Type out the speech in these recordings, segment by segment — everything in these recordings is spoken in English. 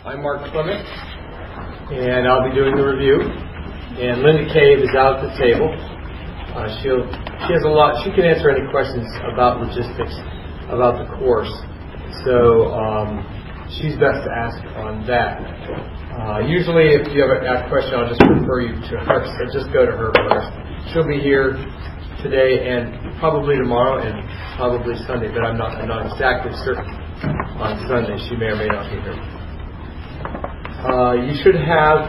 I'm Mark Clement, and I'll be doing the review. And Linda Cave is out at the table. She has a lot. She can answer any questions about logistics, about the course. So she's best to ask on that. Usually, if you have a question, I'll just refer you to her. So just go to her first. She'll be here today and probably tomorrow and probably Sunday, but I'm not exactly certain on Sunday. She may or may not be here. You should have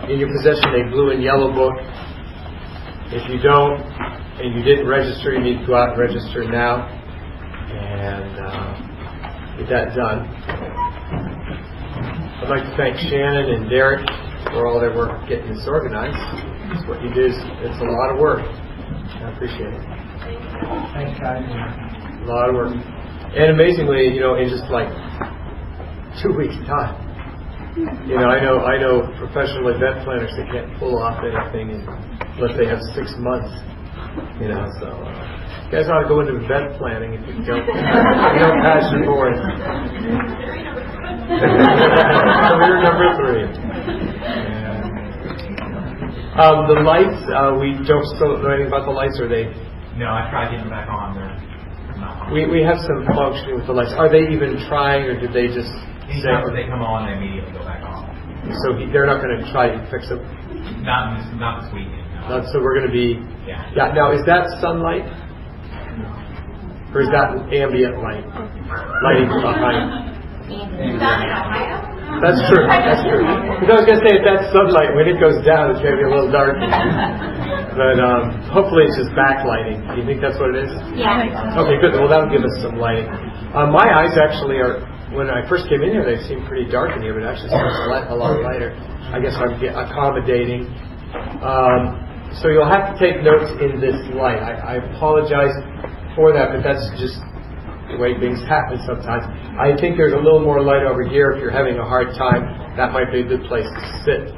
in your possession a blue and yellow book. If you don't and you didn't register, you need to go out and register now and get that done. I'd like to thank Shannon and Derek for all their work getting this organized. It's what you do. It's a lot of work. I appreciate it. Thanks, guys. A lot of work. And amazingly, in just like 2 weeks' time. I know professional event planners that can't pull off anything unless they have 6 months. So you guys ought to go into event planning if you don't pass your board. Career number 3. The lights, we don't still know anything about the lights, are they? No, I tried getting them back on. They're not on. We have some functioning with the lights. Are they even trying, or did they just anytime they come on, they immediately go back on. So they're not going to try to fix them? Not this weekend. No. So we're going to be... Yeah. Now, is that sunlight? Or is that ambient lighting behind? That's true. Because I was going to say, if that's sunlight, when it goes down, it's going to be a little dark. But hopefully it's just backlighting. Do you think that's what it is? Yeah. Okay, good. Well, that'll give us some lighting. My eyes actually are, when I first came in here, they seemed pretty dark in here, but it actually seems a lot lighter. I guess I'm accommodating. So you'll have to take notes in this light. I apologize for that, but that's just the way things happen sometimes. I think there's a little more light over here. If you're having a hard time, that might be a good place to sit.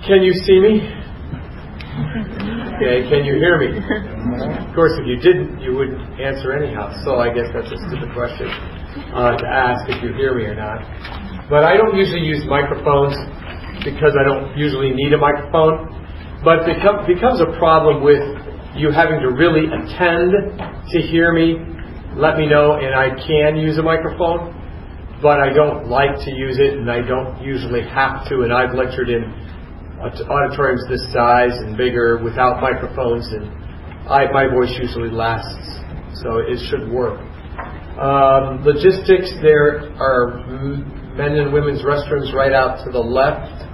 Can you see me? Okay, can you hear me? Of course, if you didn't, you wouldn't answer anyhow. So I guess that's a stupid question to ask if you hear me or not. But I don't usually use microphones because I don't usually need a microphone. But it becomes a problem with you having to really attend to hear me. Let me know, and I can use a microphone, but I don't like to use it, and I don't usually have to. And I've lectured in auditoriums this size and bigger without microphones, and my voice usually lasts, so it should work. Logistics, there are men and women's restrooms right out to the left.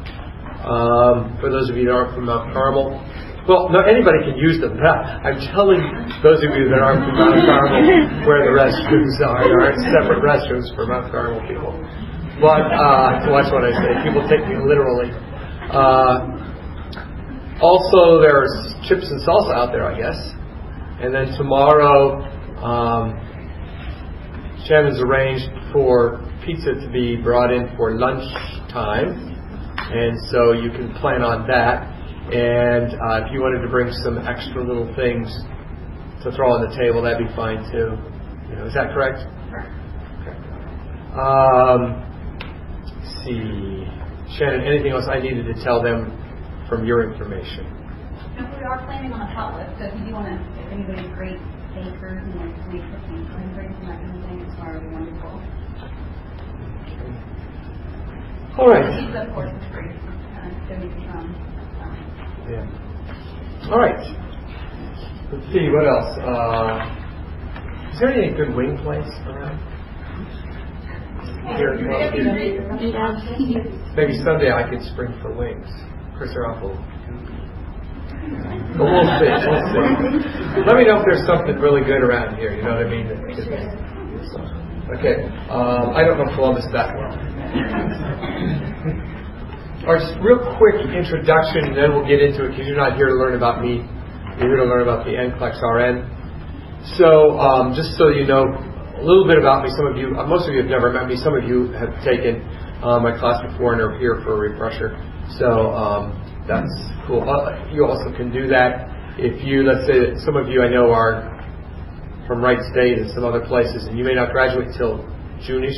For those of you that aren't from Mount Carmel. Well, no, anybody can use them. I'm telling those of you that aren't from Mount Carmel where the restrooms are. There aren't separate restrooms for Mount Carmel people. But, watch what I say. People take me literally. Also, there's chips and salsa out there, I guess. And then tomorrow, Shannon's arranged for pizza to be brought in for lunchtime. And so you can plan on that. And if you wanted to bring some extra little things to throw on the table, that'd be fine too. Is that correct? Okay. Let's see. Shannon, anything else I needed to tell them from your information? No, we are planning on a potluck, so if you do want to, if anybody's great bakers and like make cookies, bring some that kind of thing, it's already wonderful. All right. Pizza, of course, is free. So you can come. Yeah. All right. Let's see, what else? Is there any good wing place around? Here, maybe someday I could spring for wings. Of course, they're awful. But we'll see. Let me know if there's something really good around here. You know what I mean? Okay. I don't know Columbus that well. All right, just real quick introduction, and then we'll get into it because you're not here to learn about me. You're here to learn about the NCLEX RN. So, just so you know a little bit about me, most of you have never met me. Some of you have taken my class before and are here for a refresher. So, that's cool. You also can do that if you, let's say that some of you I know are from Wright State and some other places, and you may not graduate until June-ish.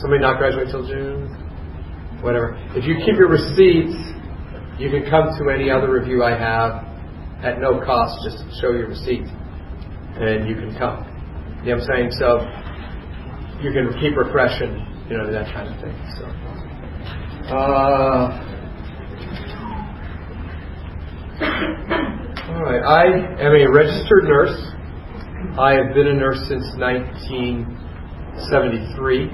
somebody not graduate till June? Whatever. If you keep your receipts, you can come to any other review I have at no cost. Just show your receipt, and you can come. You know what I'm saying? So you can keep refreshing, that kind of thing. So, all right. I am a registered nurse. I have been a nurse since 1973.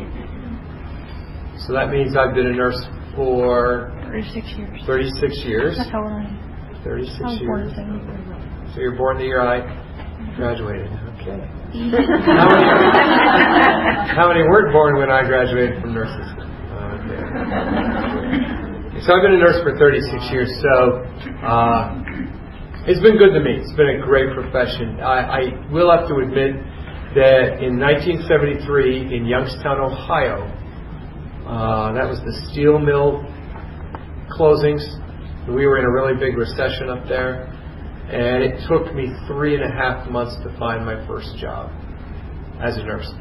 So that means I've been a nurse for 36 years. 36 years. That's how old I am. 36 I was born in years. 73. So you're born the year I graduated. Okay. How many weren't born when I graduated from nursing school? Okay. So I've been a nurse for 36 years. So it's been good to me. It's been a great profession. I will have to admit that in 1973 in Youngstown, Ohio, that was the steel mill closings. We were in a really big recession up there, and it took me 3.5 months to find my first job as a nurse.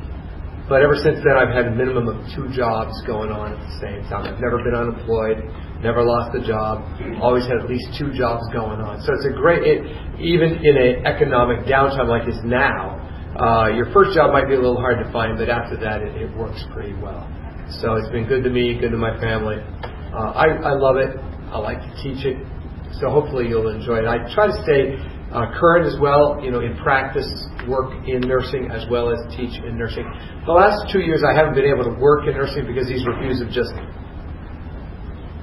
But ever since then, I've had a minimum of 2 jobs going on at the same time. I've never been unemployed, never lost a job, always had at least 2 jobs going on. So it's a great, even in an economic downtime like this now, your first job might be a little hard to find, but after that, it works pretty well. So it's been good to me, good to my family. I love it. I like to teach it. So hopefully you'll enjoy it. I try to stay current as well, in practice, work in nursing as well as teach in nursing. The last 2 years I haven't been able to work in nursing because these reviews have just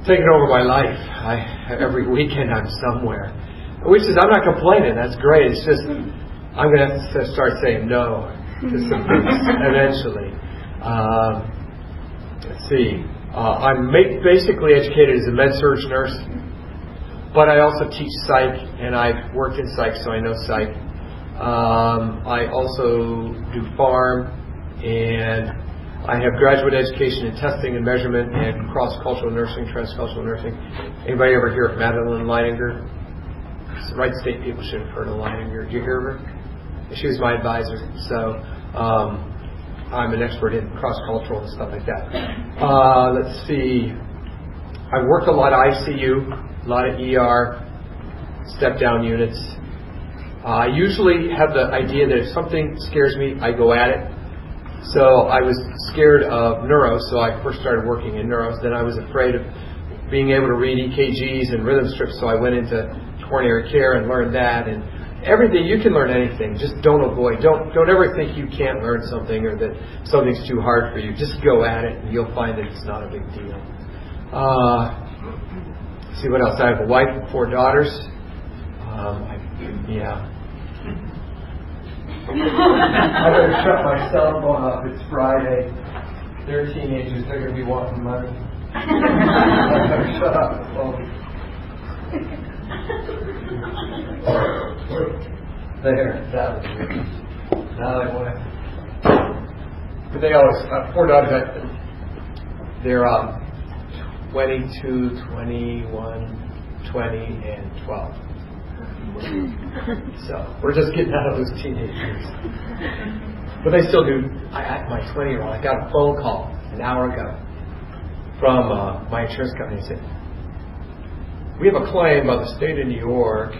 taken over my life. Every weekend I'm somewhere. Which is, I'm not complaining. That's great. It's just, I'm going to have to start saying no to some things eventually. Let's see. I'm basically educated as a med-surg nurse, but I also teach psych, and I've worked in psych, so I know psych. I also do pharm, and I have graduate education in testing and measurement and cross-cultural nursing, transcultural nursing. Anybody ever hear of Madeline Leininger? Wright State people should have heard of Leininger. Did you hear of her? She was my advisor, so I'm an expert in cross-cultural and stuff like that. Let's see. I've worked a lot of ICU, a lot of ER, step-down units. I usually have the idea that if something scares me, I go at it. So I was scared of neuro, so I first started working in neuro. Then I was afraid of being able to read EKGs and rhythm strips, so I went into coronary care and learned that. And everything, you can learn anything. Just don't avoid. Don't ever think you can't learn something or that something's too hard for you. Just go at it, and you'll find that it's not a big deal. See what else? I have a wife and 4 daughters. I better shut my cell phone off. It's Friday. They're teenagers. They're going to be wanting money. I better shut off the phone. There. That was good. Now I want to. But they always, 4 daughters, they're 22, 21, 20, and 12. So we're just getting out of those teenagers. But they still do. My 20-year-old, I got a phone call an hour ago from my insurance company. They said, we have a claim by the state of New York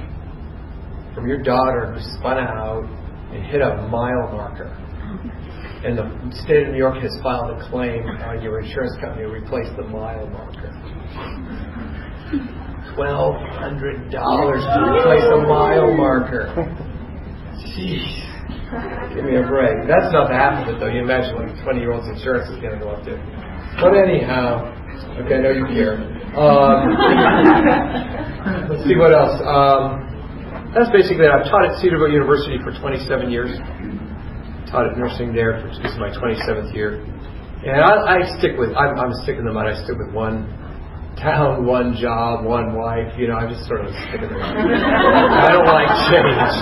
from your daughter who spun out and hit a mile marker. And the state of New York has filed a claim on your insurance company to replace the mile marker. $1,200 to replace a mile marker. Jeez. Give me a break. That's not half of it, though. You imagine what a 20-year-old's insurance is going to go up to. But anyhow, okay, I know you care. Let's see what else. That's basically it. I've taught at Cedarville University for 27 years. Taught at nursing there for this is my 27th year. And I stick with, I'm sticking the mud. I stick with one town, one job, one wife. I just sort of stick in the mud. I don't like change.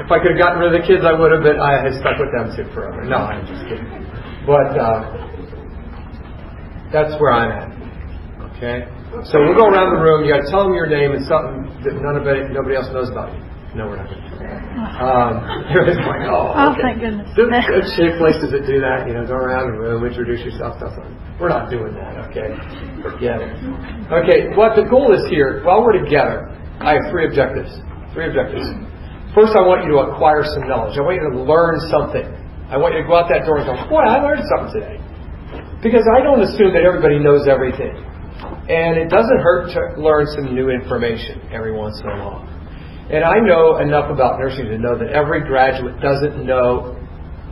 If I could have gotten rid of the kids, I would have, but I had stuck with them too forever. No, I'm just kidding. But that's where I'm at. Okay? So we'll go around the room. You got to tell them your name and something that nobody else knows about you. No, we're not going to do that. Everybody's like, Oh, okay. thank goodness. Good shape places that do that, go around the room, introduce yourself, stuff like that. We're not doing that, okay? Forget it. Okay, what the goal is here, while we're together, I have three objectives. First, I want you to acquire some knowledge. I want you to learn something. I want you to go out that door and go, boy, I learned something today. Because I don't assume that everybody knows everything. And it doesn't hurt to learn some new information every once in a while. And I know enough about nursing to know that every graduate doesn't know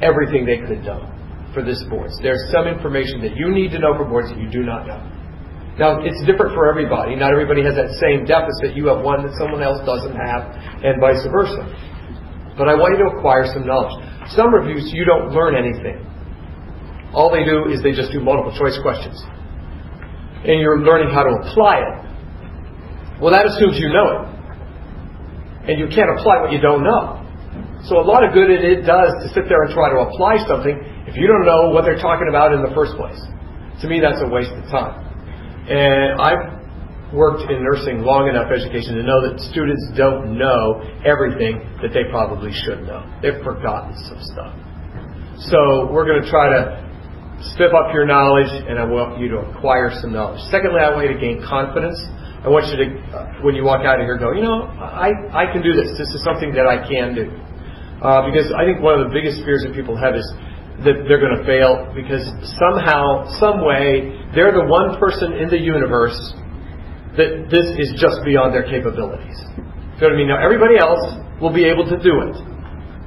everything they could know for this boards. There's some information that you need to know for boards that you do not know. Now, it's different for everybody. Not everybody has that same deficit. You have one that someone else doesn't have, and vice versa. But I want you to acquire some knowledge. Some reviews, you don't learn anything. All they do is they just do multiple choice questions. And you're learning how to apply it. Well, that assumes you know it. And you can't apply what you don't know. So a lot of good it does to sit there and try to apply something if you don't know what they're talking about in the first place. To me, that's a waste of time. And I've worked in nursing long enough education to know that students don't know everything that they probably should know. They've forgotten some stuff. So we're going to try to step up your knowledge, and I want you to acquire some knowledge. Secondly, I want you to gain confidence. I want you to, when you walk out of here, go, I can do this. This is something that I can do. Because I think one of the biggest fears that people have is that they're going to fail because somehow, some way, they're the one person in the universe that this is just beyond their capabilities. You know what I mean? Now, everybody else will be able to do it,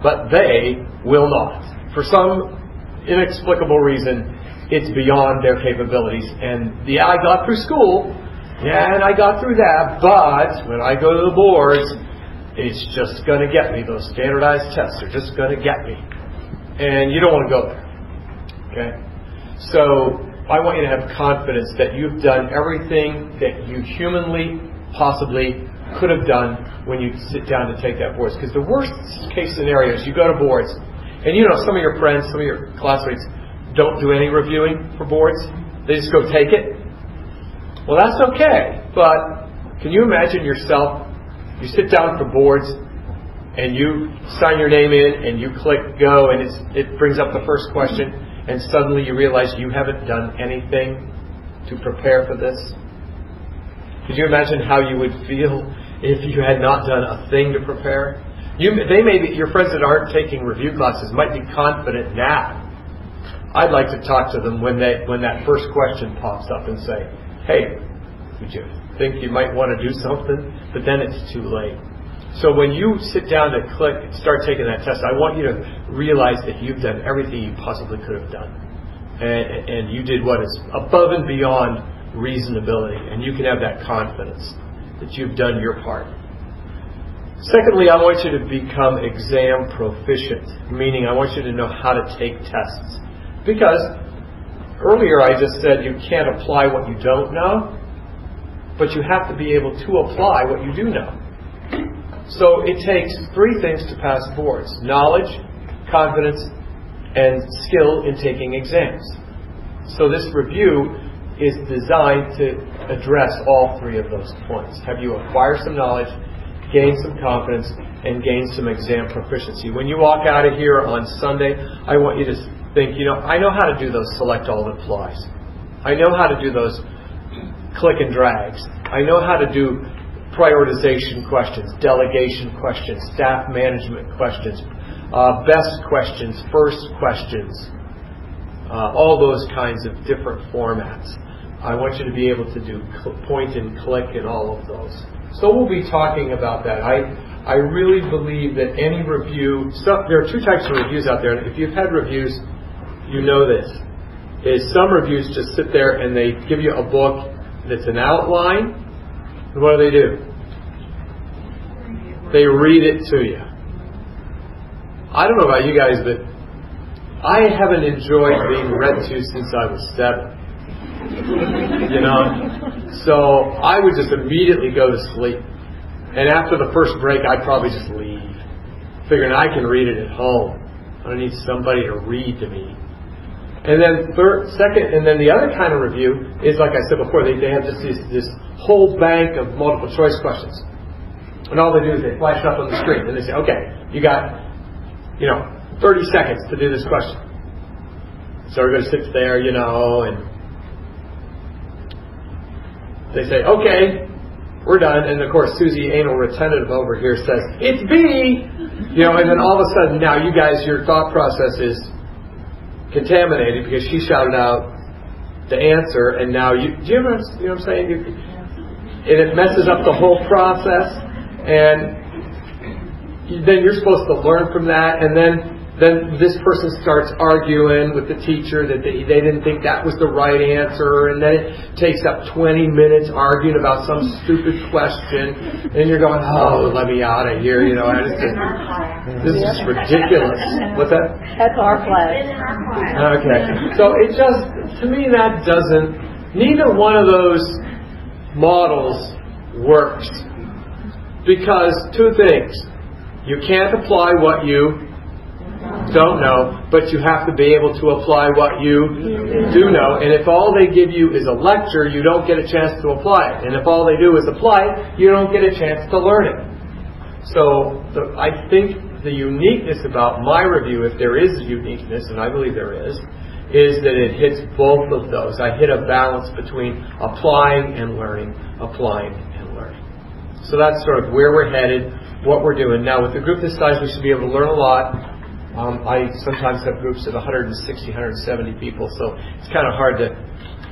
but they will not. For some inexplicable reason, it's beyond their capabilities. And I got through school. Yeah, and I got through that, but when I go to the boards, it's just going to get me. Those standardized tests are just going to get me. And you don't want to go there. Okay? So I want you to have confidence that you've done everything that you humanly possibly could have done when you sit down to take that boards. Because the worst case scenario is you go to boards, and some of your friends, some of your classmates don't do any reviewing for boards. They just go take it. Well, that's okay, but can you imagine yourself, you sit down for boards, and you sign your name in, and you click go, and it brings up the first question, and suddenly you realize you haven't done anything to prepare for this? Could you imagine how you would feel if you had not done a thing to prepare? Your friends that aren't taking review classes might be confident now. I'd like to talk to them when that first question pops up and say, hey, would you think you might want to do something? But then it's too late. So when you sit down to start taking that test, I want you to realize that you've done everything you possibly could have done. And you did what is above and beyond reasonability. And you can have that confidence that you've done your part. Secondly, I want you to become exam proficient, meaning I want you to know how to take tests. Because earlier I just said you can't apply what you don't know, but you have to be able to apply what you do know. So it takes three things to pass boards: knowledge, confidence, and skill in taking exams. So this review is designed to address all three of those points. Have you acquired some knowledge, gained some confidence, and gained some exam proficiency? When you walk out of here on Sunday, I want you to think, I know how to do those select all applies. I know how to do those click and drags. I know how to do prioritization questions, delegation questions, staff management questions, best questions, first questions, all those kinds of different formats. I want you to be able to do point and click and all of those. So we'll be talking about that. I really believe that any review, there are two types of reviews out there. If you've had reviews, you know this. Is some reviews just sit there and they give you a book that's an outline, and what do? They read it to you. I don't know about you guys, but I haven't enjoyed being read to since I was 7. So I would just immediately go to sleep. And after the first break, I'd probably just leave, figuring I can read it at home. I don't need somebody to read to me. And then the other kind of review is, like I said before, they have just this whole bank of multiple choice questions. And all they do is they flash it up on the screen, and they say, okay, you got, 30 seconds to do this question. So everybody sits there, and they say, okay, we're done. And of course, Susie, anal retentive over here, says, it's B! And then all of a sudden, now you guys, your thought process is contaminated because she shouted out the answer, and now do you know what I'm saying? And it messes up the whole process, and then you're supposed to learn from that, and then this person starts arguing with the teacher that they didn't think that was the right answer, and then it takes up 20 minutes arguing about some stupid question, and you're going, oh, let me out of here, this is ridiculous. What's that? That's our class. Okay. So it just, to me, that doesn't, neither one of those models works. Because two things. You can't apply what you don't know, but you have to be able to apply what you do know. And if all they give you is a lecture, you don't get a chance to apply it. And if all they do is apply it, you don't get a chance to learn it. So I think the uniqueness about my review, if there is uniqueness, and I believe there is that it hits both of those. I hit a balance between applying and learning, applying and learning. So that's sort of where we're headed, what we're doing. Now, with a group this size, we should be able to learn a lot. I sometimes have groups of 160, 170 people, so it's kind of hard to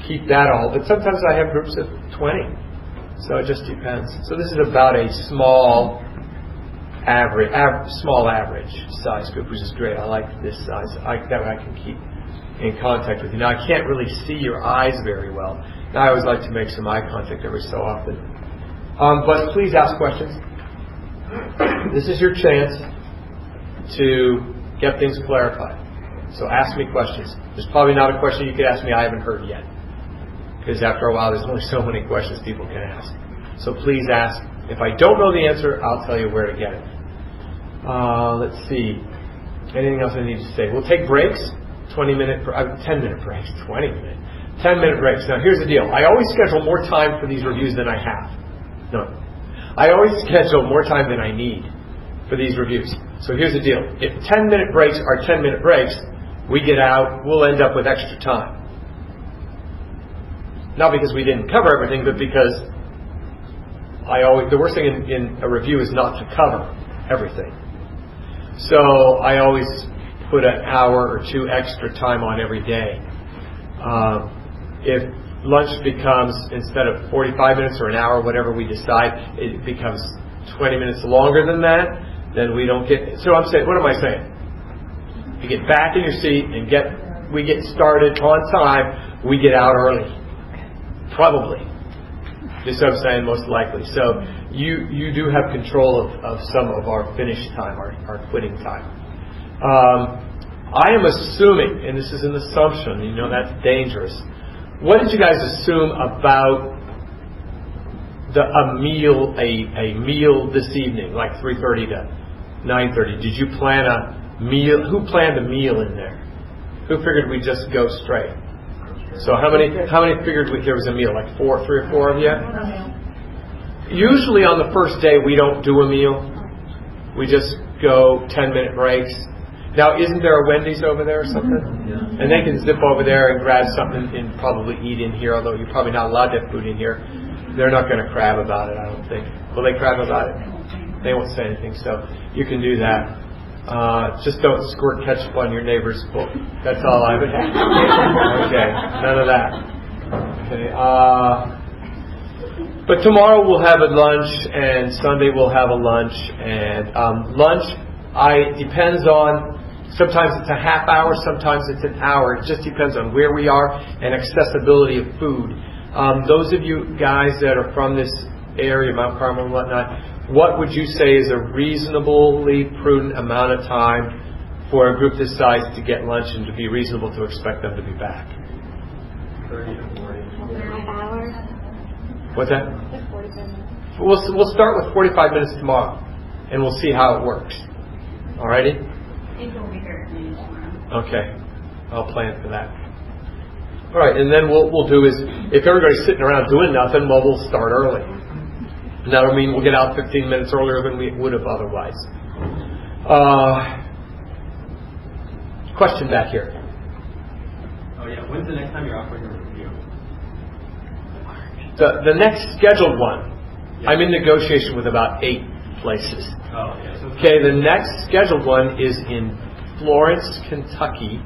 keep that all. But sometimes I have groups of 20, so it just depends. So this is about a small average size group, which is great. I like this size. That way I can keep in contact with you. Now, I can't really see your eyes very well. Now, I always like to make some eye contact every so often. But please ask questions. This is your chance to get things clarified. So ask me questions. There's probably not a question you could ask me I haven't heard yet. Because after a while, there's only so many questions people can ask. So please ask. If I don't know the answer, I'll tell you where to get it. Let's see. Anything else I need to say? We'll take breaks. 10-minute breaks. 20-minute. 10-minute breaks. Now, here's the deal. I always schedule more time for these reviews than I have. No. I always schedule more time than I need for these reviews. So here's the deal. If 10-minute breaks are 10-minute breaks, we get out, we'll end up with extra time. Not because we didn't cover everything, but because the worst thing in a review is not to cover everything. So I always put an hour or two extra time on every day. If lunch becomes, instead of 45 minutes or an hour, whatever we decide, it becomes 20 minutes longer than that, then we don't get. So what am I saying? You get back in your seat and we get started on time, we get out early. Probably. Just what I'm saying, most likely. So you do have control of some of our finish time, our quitting time. I am assuming, and this is an assumption, that's dangerous. What did you guys assume about a meal this evening, like 3:30 to 9:30? Did you plan a meal? Who planned a meal in there? Who figured we'd just go straight? So how many figured there was a meal? Like 3 or 4 of you? Usually on the first day we don't do a meal. We just go 10-minute breaks. Now, isn't there a Wendy's over there or something? Yeah. And they can zip over there and grab something and probably eat in here, although you're probably not allowed to have food in here. They're not going to crab about it, I don't think. Will they crab about it? They won't say anything, so you can do that. Just don't squirt ketchup on your neighbor's book. That's all I would have. Okay, none of that. Okay. But tomorrow we'll have a lunch, and Sunday we'll have a lunch. And lunch, depends on. Sometimes it's a half hour, sometimes it's an hour. It just depends on where we are and accessibility of food. Those of you guys that are from this area, Mount Carmel and whatnot, what would you say is a reasonably prudent amount of time for a group this size to get lunch and to be reasonable to expect them to be back? 30 to 40. Half hour. What's that? Just 45 minutes. We'll start with 45 minutes tomorrow, and we'll see how it works. Alrighty? Angel will be here at noon tomorrow. Okay. I'll plan for that. All right, and then what we'll do is, if everybody's sitting around doing nothing, well, we'll start early. And that'll mean we'll get out 15 minutes earlier than we would have otherwise. Question back here. Oh yeah, when's the next time you're offering a review? The next scheduled one, I'm in negotiation with about 8 places. Oh yeah. So Okay, the next scheduled one is in Florence, Kentucky,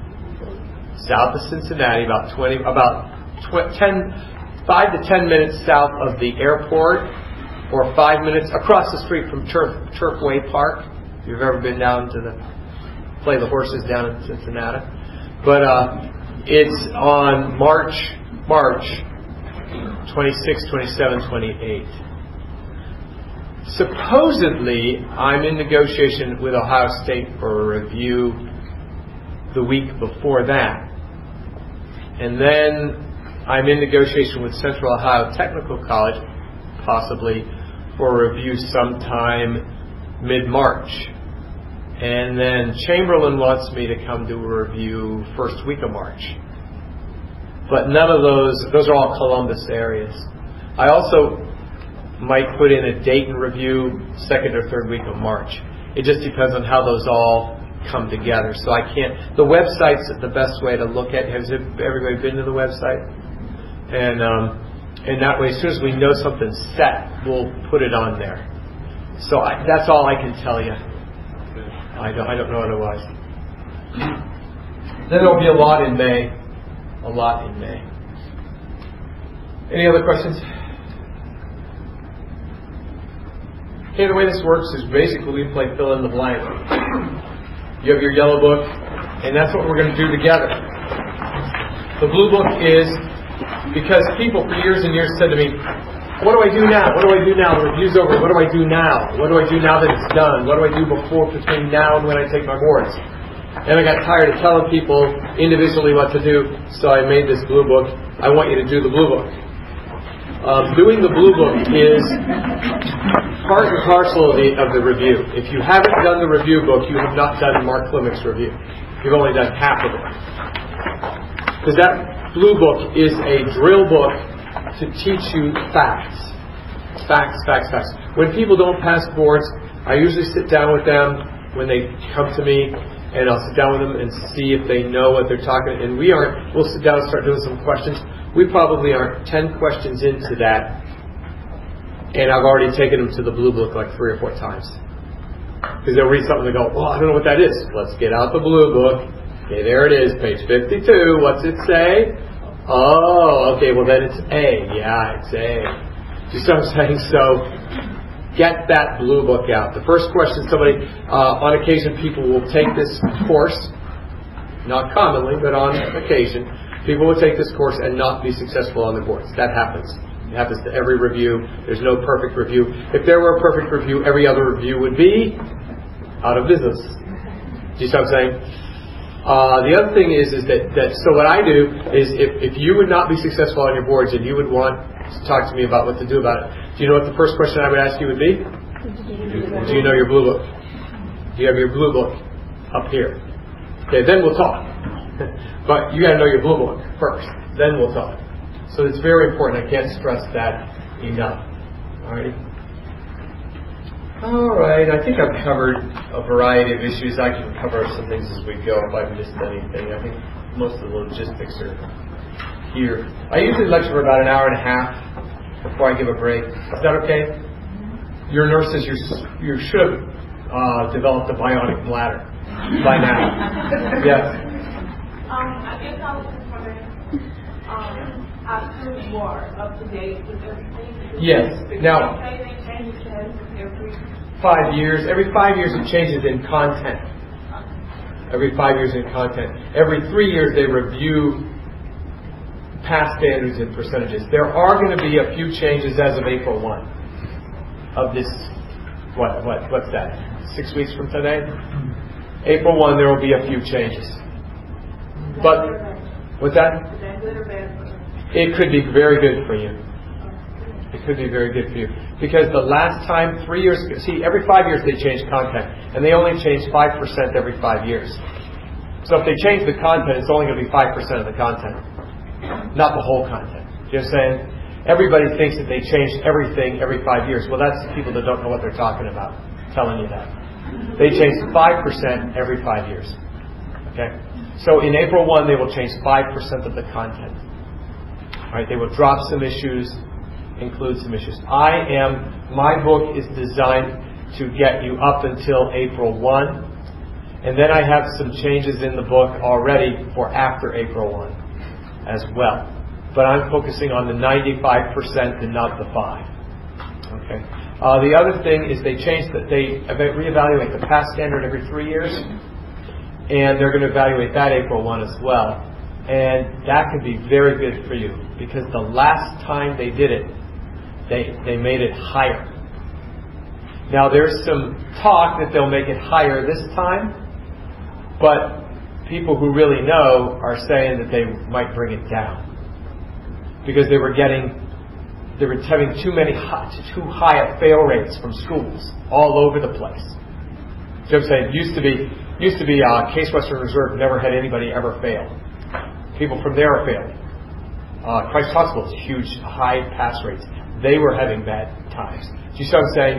south of Cincinnati, about 5 to 10 minutes south of the airport, or 5 minutes across the street from Turfway Park. If you've ever been down to play the horses down in Cincinnati, but it's on March 26, 27, 28. Supposedly, I'm in negotiation with Ohio State for a review the week before that. And then I'm in negotiation with Central Ohio Technical College, possibly, for a review sometime mid-March. And then Chamberlain wants me to come do a review first week of March. But none of those are all Columbus areas. I also might put in a Dayton review second or third week of March. It just depends on how those all come together. So I can't. The website's the best way to look at. Has everybody been to the website? And that way, as soon as we know something's set, we'll put it on there. So that's all I can tell you. I don't know otherwise. Then there'll be a lot in May. A lot in May. Any other questions? Okay, the way this works is basically we play fill in the blank. You have your yellow book, and that's what we're going to do together. The blue book is because people for years and years said to me, what do I do now? What do I do now? The review's over. What do I do now? What do I do now that it's done? What do I do between now and when I take my boards? And I got tired of telling people individually what to do, so I made this blue book. I want you to do the blue book. Doing the blue book is part and parcel of the review. If you haven't done the review book, you have not done Mark Klimek's review. You've only done half of it. Because that blue book is a drill book to teach you facts. Facts. When people don't pass boards, I usually sit down with them when they come to me, and I'll sit down with them and see if they know what they're talking. And we'll sit down and start doing some questions. We probably aren't 10 questions into that, and I've already taken them to the blue book like 3 or 4 times. Because they'll read something and go, well, I don't know what that is. Let's get out the blue book. Okay, there it is, page 52. What's it say? Oh, okay, well then it's A. Yeah, it's A. You see what I'm saying? So, get that blue book out. The first question, on occasion, people will take this course, not commonly, but on occasion, people will take this course and not be successful on the boards. That happens. It happens to every review. There's no perfect review. If there were a perfect review, every other review would be out of business. Do you see what I'm saying? The other thing is that so what I do is if you would not be successful on your boards and you would want to talk to me about what to do about it, do you know what the first question I would ask you would be? Do you know your blue book? Do you have your blue book up here? Okay, then we'll talk. But you got to know your blue book first. Then we'll talk. So it's very important. I can't stress that enough. Alrighty. Alright, I think I've covered a variety of issues. I can cover some things as we go if I've missed anything. I think most of the logistics are here. I usually lecture for about an hour and a half before I give a break. Is that okay? Your nurses, you should have developed a bionic bladder by now. Yes? I guess I was just wondering, after you are up to date with everything? Yes. Now, They change every 5 years. Every 5 years it changes in content. Every 5 years in content. Every 3 years they review past standards and percentages. There are going to be a few changes as of April 1 of this. What's that? 6 weeks from today? April 1 there will be a few changes. But what's that? Is that good or bad for them? It could be very good for you. It could be very good for you. Because the last time, 3 years, every 5 years they change content. And they only change 5% every 5 years. So if they change the content, it's only going to be 5% of the content. Not the whole content. You know what I'm saying? everybody thinks that they change everything every 5 years. Well, that's the people that don't know what they're talking about telling you that. They change 5% every 5 years. Okay? So in April 1, they will change 5% of the content. All right? They will drop some issues, include some issues. My book is designed to get you up until April 1. And then I have some changes in the book already for after April 1 as well. But I'm focusing on the 95% and not the 5. Okay. The other thing is they reevaluate the pass standard every 3 years, and they're going to evaluate that April 1 as well. And that could be very good for you because the last time they did it, they made it higher. Now there's some talk that they'll make it higher this time, but people who really know are saying that they might bring it down because they were having too high fail rates from schools all over the place. So I'm saying used to be Case Western Reserve never had anybody ever fail. People from there are failing. Christ Hospital is huge, high pass rates. They were having bad times. Do you see what I'm saying?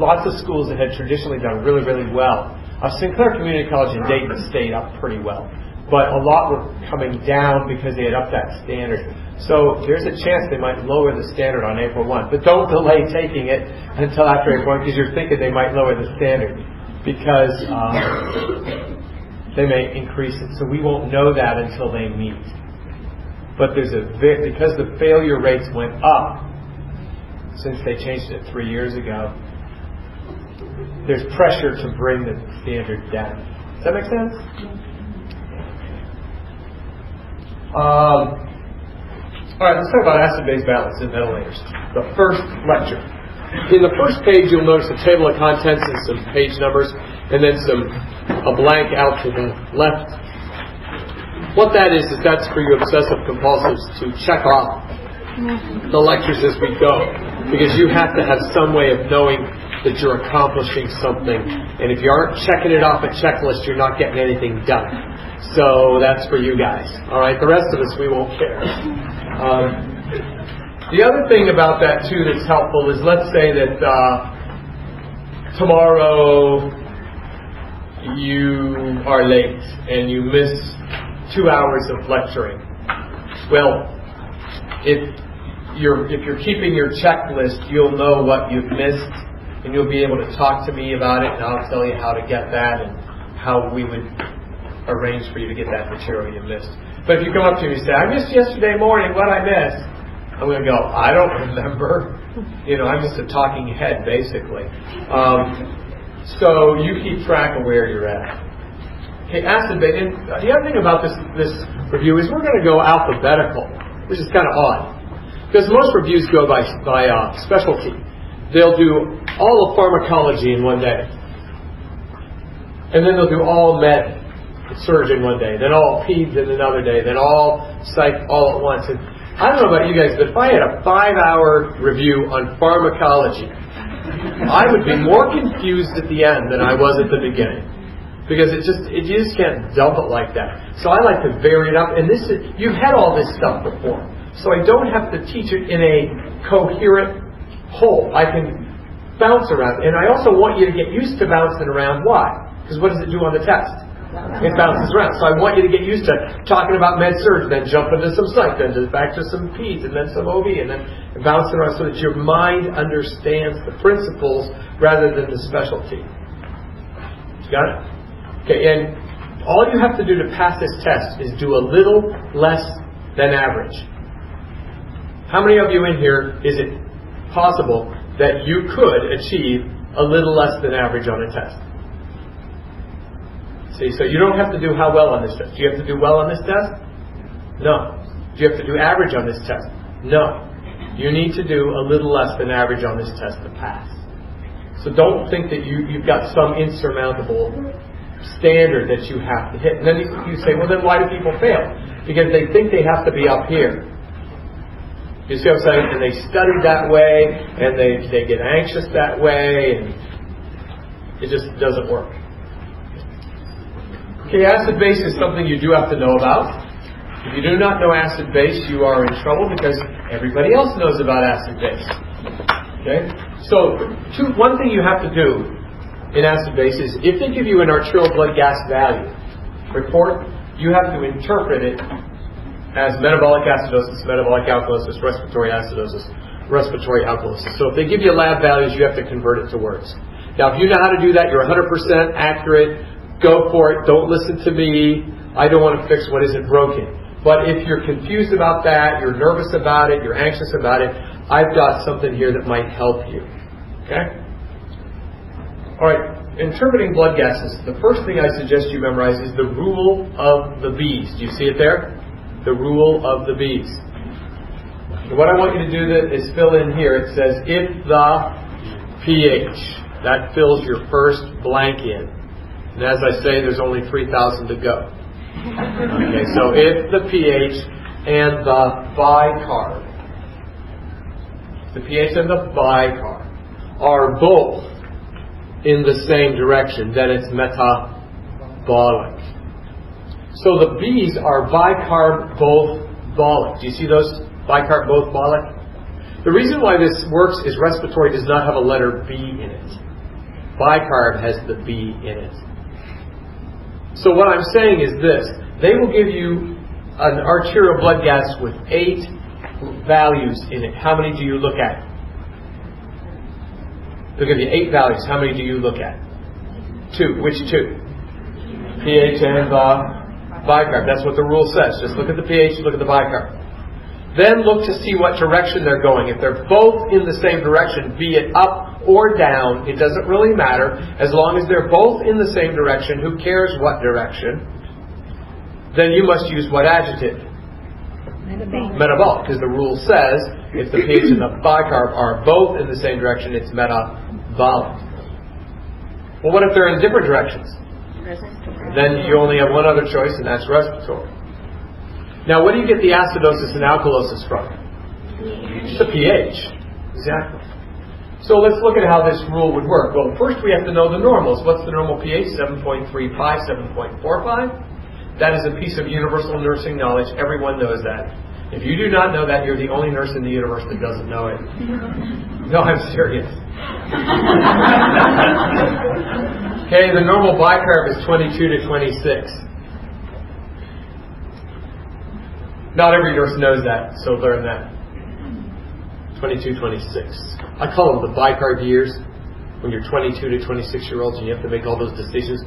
Lots of schools that had traditionally done really, really well. Sinclair Community College in Dayton stayed up pretty well. But a lot were coming down because they had upped that standard. So there's a chance they might lower the standard on April 1. But don't delay taking it until after April 1 because you're thinking they might lower the standard because they may increase it. So we won't know that until they meet. But because the failure rates went up since they changed it 3 years ago, there's pressure to bring the standard down. Does that make sense? All right, let's talk about acid-base balance and ventilators. The first lecture. In the first page, you'll notice a table of contents and some page numbers, and then a blank out to the left. What that is that's for you obsessive compulsives to check off the lectures as we go, because you have to have some way of knowing that you're accomplishing something, and if you aren't checking it off a checklist, you're not getting anything done. So that's for you guys. All right, the rest of us, we won't care. The other thing about that too that's helpful is, let's say that tomorrow you are late and you miss 2 hours of lecturing. Well, if you're keeping your checklist, you'll know what you've missed, and you'll be able to talk to me about it, and I'll tell you how to get that and how we would arrange for you to get that material you missed. But if you come up to me and say, I missed yesterday morning, what I missed? I'm going to go, I don't remember. I'm just a talking head, basically. So you keep track of where you're at. Okay, acid-base. And the other thing about this review is we're going to go alphabetical, which is kind of odd. Because most reviews go by specialty. They'll do all of pharmacology in one day. And then they'll do all med surg in one day. Then all peds in another day. Then all psych all at once. And I don't know about you guys, but if I had a 5-hour review on pharmacology, I would be more confused at the end than I was at the beginning. Because you just can't dump it like that. So I like to vary it up. And you've had all this stuff before. So I don't have to teach it in a coherent whole. I can bounce around. And I also want you to get used to bouncing around. Why? Because what does it do on the test? It bounces around. So I want you to get used to talking about med-surg, then jump into some psych, then back to some peds, and then some OB, and then bouncing around so that your mind understands the principles rather than the specialty. Got it? Okay, and all you have to do to pass this test is do a little less than average. How many of you in here is it possible that you could achieve a little less than average on a test? See, so you don't have to do how well on this test. Do you have to do well on this test? No. Do you have to do average on this test? No. You need to do a little less than average on this test to pass. So don't think that you've got some insurmountable standard that you have to hit. And then you say, well, then why do people fail? Because they think they have to be up here. You see what I'm saying? And they study that way, and they get anxious that way, and it just doesn't work. Okay, acid-base is something you do have to know about. If you do not know acid-base, you are in trouble because everybody else knows about acid-base. Okay? So, one thing you have to do in acid-base is, if they give you an arterial blood gas value report, you have to interpret it as metabolic acidosis, metabolic alkalosis, respiratory acidosis, respiratory alkalosis. So if they give you lab values, you have to convert it to words. Now, if you know how to do that, you're 100% accurate. Go for it. Don't listen to me. I don't want to fix what isn't broken. But if you're confused about that, you're nervous about it, you're anxious about it, I've got something here that might help you. Okay? All right. Interpreting blood gases. The first thing I suggest you memorize is the rule of the bees. Do you see it there? The rule of the bees. So what I want you to do is fill in here. It says, if the pH. That fills your first blank in. And as I say, there's only 3,000 to go. Okay, so if the pH and the bicarb, the pH and the bicarb are both in the same direction, then it's metabolic. So the B's are bicarb both bolic. Do you see those? Bicarb both bolic? The reason why this works is respiratory does not have a letter B in it. Bicarb has the B in it. So what I'm saying is this. They will give you an arterial blood gas with 8 values in it. How many do you look at? They'll give you 8 values. How many do you look at? 2. Which 2? pH and the bicarb. That's what the rule says. Just look at the pH, look at the bicarb. Then look to see what direction they're going. If they're both in the same direction, be it up or down, it doesn't really matter. As long as they're both in the same direction, who cares what direction? Then you must use what adjective? Metabolic. Because the rule says if the pH and the bicarb are both in the same direction, it's metabolic. Well, what if they're in different directions? Then you only have one other choice, and that's respiratory. Now, where do you get the acidosis and alkalosis from? The pH. Exactly. So let's look at how this rule would work. Well, first we have to know the normals. What's the normal pH? 7.35, 7.45. That is a piece of universal nursing knowledge. Everyone knows that. If you do not know that, you're the only nurse in the universe that doesn't know it. No, I'm serious. Okay, the normal bicarb is 22 to 26. Not every nurse knows that, so learn that. 22, 26. I call them the bicarb years. When you're 22 to 26-year-olds and you have to make all those decisions.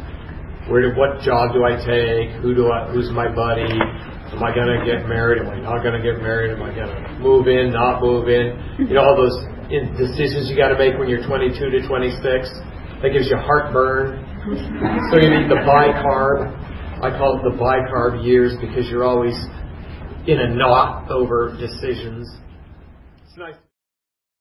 What job do I take? Who's my buddy? Am I going to get married? Am I not going to get married? Am I going to move in, not move in? You know, all those decisions you got to make when you're 22 to 26. That gives you heartburn. So you need the bicarb. I call it the bicarb years because you're always in a knot over decisions. It's nice.